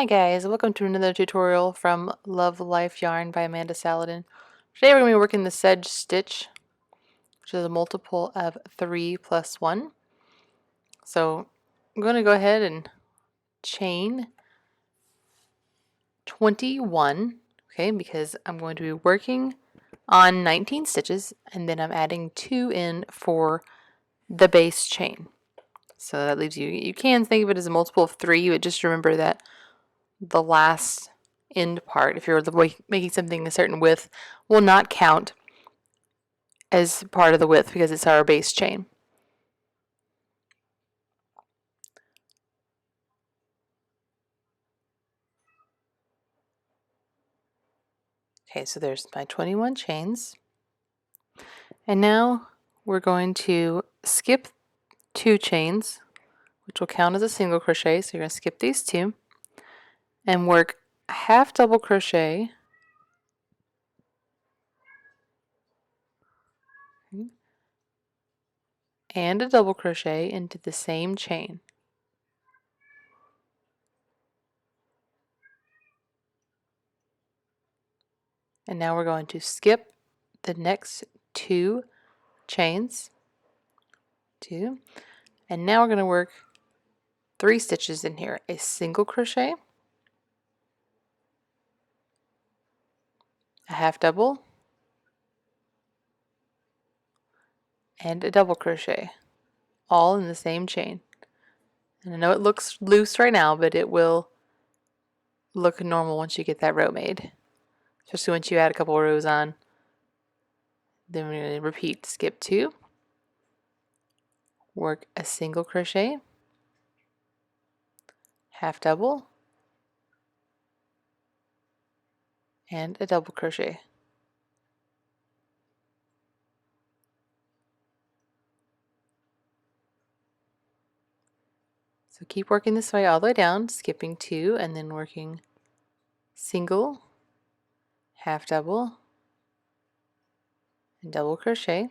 Hi guys, welcome to another tutorial from Love Life Yarn by Amanda Saladin. Today we're going to be working the Sedge Stitch, which is a multiple of 3 plus 1. So I'm going to go ahead and chain 21, okay, because I'm going to be working on 19 stitches and then I'm adding 2 in for the base chain. So that leaves you can think of it as a multiple of 3, but just remember that the last end part, if you're making something a certain width, will not count as part of the width because it's our base chain. Okay, so there's my 21 chains. And now we're going to skip 2 chains, which will count as a single crochet. So you're going to skip these 2 and work a half double crochet and a double crochet into the same chain. And now we're going to skip the next 2 chains, 2, and now we're going to work 3 stitches in here, a single crochet, a half double, and a double crochet, all in the same chain. And I know it looks loose right now, but it will look normal once you get that row made, especially once you add a couple of rows on. Then we're going to repeat, skip 2, work a single crochet, half double, and a double crochet. So keep working this way all the way down, skipping 2 and then working single, half double, and double crochet.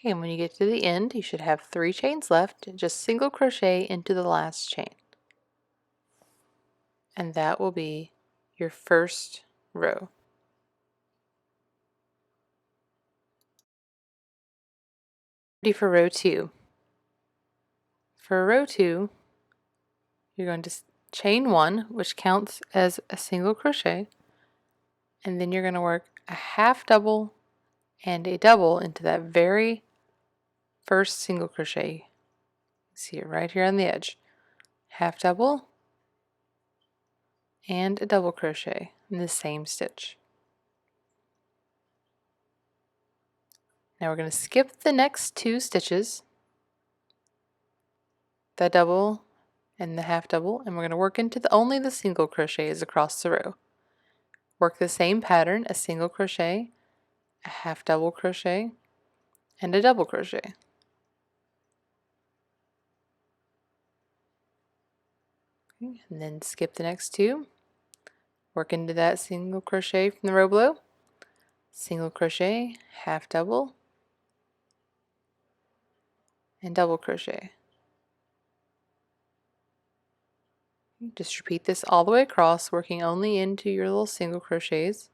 Okay, and when you get to the end, you should have 3 chains left. Just single crochet into the last chain. And that will be your first row. Ready for row 2. For row 2, you're going to chain 1, which counts as a single crochet, and then you're going to work a half double and a double into that very first single crochet. See it right here on the edge. Half double and a double crochet in the same stitch. Now we're going to skip the next 2 stitches, the double and the half double, and we're going to work into only the single crochets across the row. Work the same pattern, a single crochet, a half double crochet, and a double crochet. Okay, and then skip the next 2, work into that single crochet from the row below, single crochet, half double, and double crochet. Just repeat this all the way across, working only into your little single crochets.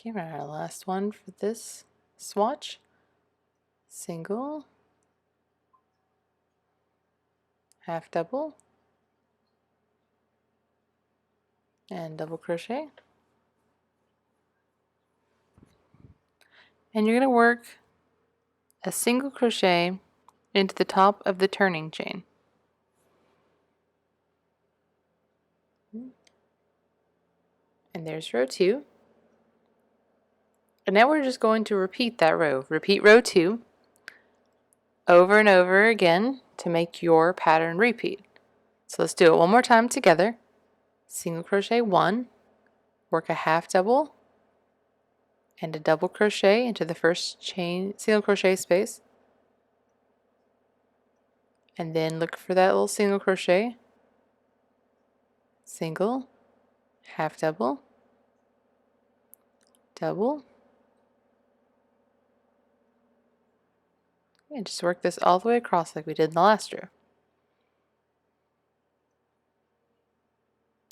Okay, our last one for this swatch. Single, half double, and double crochet. And you're going to work a single crochet into the top of the turning chain. And there's row 2. And now we're just going to repeat that row. Repeat row 2 over and over again to make your pattern repeat. So let's do it one more time together. Single crochet 1, work a half double and a double crochet into the first chain single crochet space, and then look for that little single crochet, single, half double, double, and just work this all the way across like we did in the last row.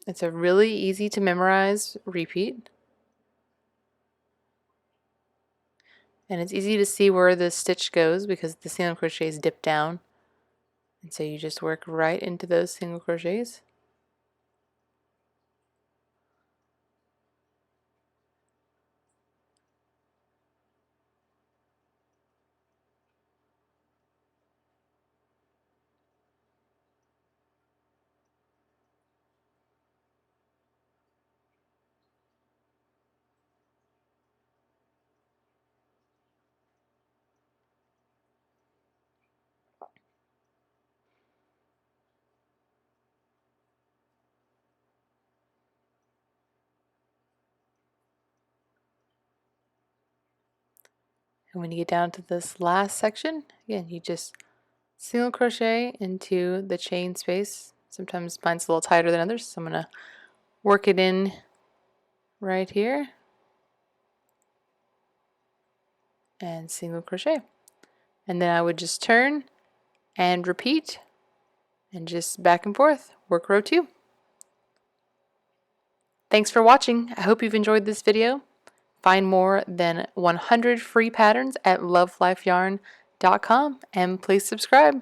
It's a really easy to memorize repeat, and it's easy to see where the stitch goes because the single crochets dip down, and so you just work right into those single crochets. And when you get down to this last section, again, you just single crochet into the chain space. Sometimes mine's a little tighter than others, so I'm going to work it in right here and single crochet. And then I would just turn and repeat and just back and forth, work row 2. Thanks for watching. I hope you've enjoyed this video. Find more than 100 free patterns at love.life.yarn.com and please subscribe.